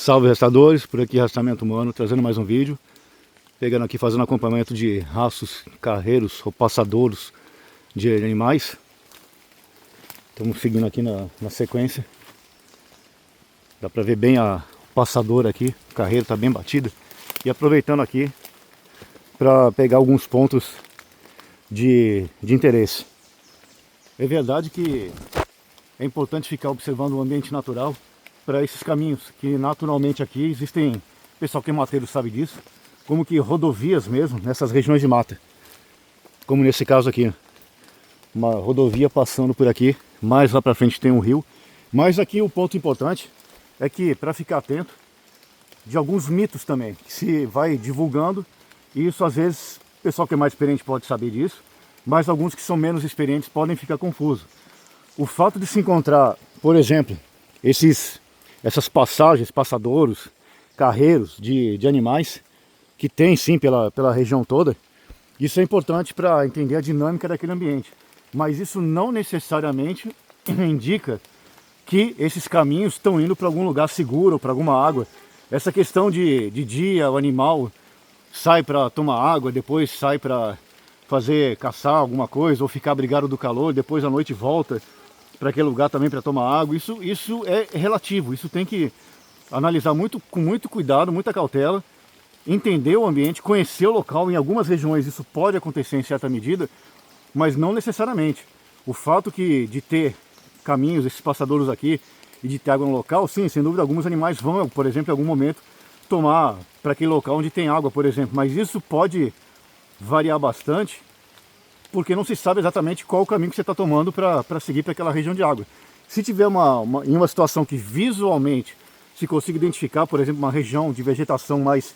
Salve rastreadores, por aqui Rastreamento Humano, trazendo mais um vídeo. Pegando aqui, fazendo acompanhamento de rastros, carreiros ou passadouros de animais. Estamos seguindo aqui na sequência. Dá pra ver bem o passador aqui, o carreiro está bem batido. E aproveitando aqui para pegar alguns pontos de interesse. É verdade que é importante ficar observando o ambiente natural para esses caminhos, que naturalmente aqui existem, o pessoal que é mateiro sabe disso, como que rodovias mesmo, nessas regiões de mata. Como nesse caso aqui, uma rodovia passando por aqui, mais lá para frente tem um rio. Mas aqui o ponto importante é que, para ficar atento, de alguns mitos também, que se vai divulgando, e isso às vezes, o pessoal que é mais experiente pode saber disso, mas alguns que são menos experientes podem ficar confusos. O fato de se encontrar, por exemplo, essas passagens, passadouros, carreiros de animais, que tem sim pela região toda, isso é importante para entender a dinâmica daquele ambiente. Mas isso não necessariamente indica que esses caminhos estão indo para algum lugar seguro, para alguma água. Essa questão de dia, o animal sai para tomar água, depois sai para caçar alguma coisa, ou ficar abrigado do calor, depois à noite volta para aquele lugar também para tomar água, isso é relativo, isso tem que analisar com muito cuidado, muita cautela, entender o ambiente, conhecer o local. Em algumas regiões isso pode acontecer em certa medida, mas não necessariamente. O fato de ter caminhos, esses passadouros aqui, e de ter água no local, sim, sem dúvida, alguns animais vão, por exemplo, em algum momento, tomar para aquele local onde tem água, por exemplo, mas isso pode variar bastante, porque não se sabe exatamente qual o caminho que você está tomando para seguir para aquela região de água. Se tiver em uma situação que visualmente se consiga identificar, por exemplo, uma região de vegetação mais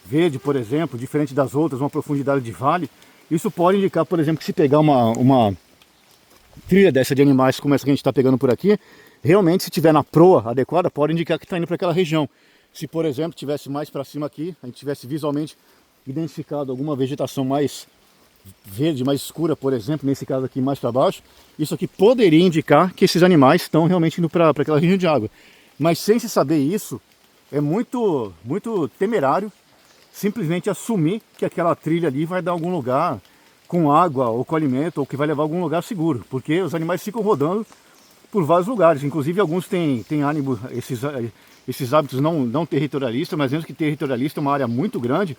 verde, por exemplo, diferente das outras, uma profundidade de vale, isso pode indicar, por exemplo, que se pegar uma trilha dessa de animais como essa que a gente está pegando por aqui, realmente, se tiver na proa adequada, pode indicar que está indo para aquela região. Se, por exemplo, tivesse mais para cima aqui, a gente tivesse visualmente identificado alguma vegetação mais verde, mais escura, por exemplo, nesse caso aqui mais para baixo, isso aqui poderia indicar que esses animais estão realmente indo para aquela região de água. Mas sem se saber isso, é muito temerário simplesmente assumir que aquela trilha ali vai dar algum lugar com água ou com alimento, ou que vai levar a algum lugar seguro, porque os animais ficam rodando por vários lugares, inclusive alguns têm ânimo, esses hábitos não territorialistas, mas mesmo que territorialista, uma área muito grande,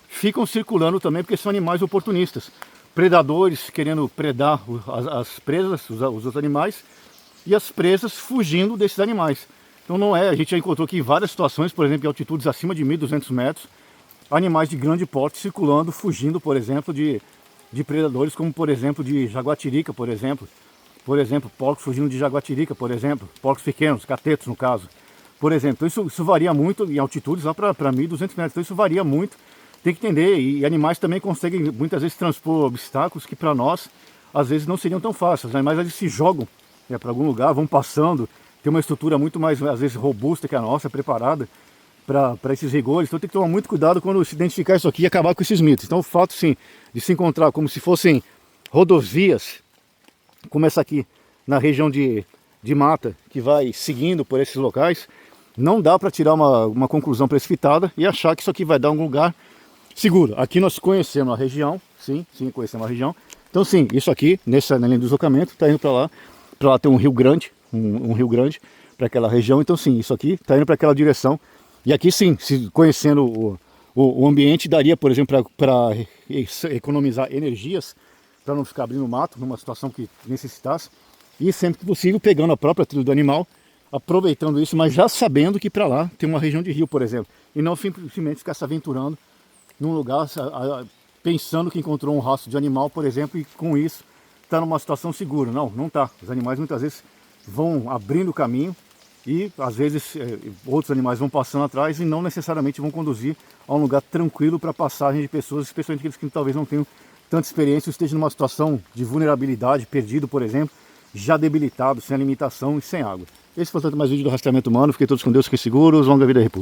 ficam circulando também porque são animais oportunistas, predadores querendo predar as presas, os animais, e as presas fugindo desses animais. Então não é, a gente já encontrou aqui várias situações, por exemplo, em altitudes acima de 1.200 metros, animais de grande porte circulando, fugindo, por exemplo, de predadores, como por exemplo de jaguatirica, por exemplo, porcos fugindo de jaguatirica, por exemplo, porcos pequenos, catetos no caso, por exemplo. Então isso varia muito em altitudes lá para 1.200 metros, então isso varia muito. Tem que entender, e animais também conseguem muitas vezes transpor obstáculos que para nós às vezes não seriam tão fáceis. Os animais eles se jogam para algum lugar, vão passando, tem uma estrutura muito mais às vezes robusta que a nossa, preparada para esses rigores. Então tem que tomar muito cuidado quando se identificar isso aqui e acabar com esses mitos. Então o fato sim de se encontrar como se fossem rodovias, como essa aqui na região de mata, que vai seguindo por esses locais, não dá para tirar uma conclusão precipitada e achar que isso aqui vai dar algum lugar seguro. Aqui nós conhecemos a região, sim, conhecemos a região. Então sim, isso aqui, na linha do deslocamento, está indo para lá tem um rio grande, um rio grande, para aquela região. Então sim, isso aqui está indo para aquela direção. E aqui sim, se conhecendo o ambiente, daria, por exemplo, para economizar energias, para não ficar abrindo mato, numa situação que necessitasse. E sempre que possível, pegando a própria trilha do animal, aproveitando isso, mas já sabendo que para lá tem uma região de rio, por exemplo. E não simplesmente ficar se aventurando num lugar pensando que encontrou um rastro de animal, por exemplo, e com isso está numa situação segura. Não está. Os animais muitas vezes vão abrindo o caminho e às vezes outros animais vão passando atrás e não necessariamente vão conduzir a um lugar tranquilo para passagem de pessoas, especialmente aqueles que talvez não tenham tanta experiência ou estejam numa situação de vulnerabilidade, perdido, por exemplo, já debilitado, sem alimentação e sem água. Esse foi mais um vídeo do Rastreamento Humano. Fiquem todos com Deus, fiquem seguros, longa vida à República.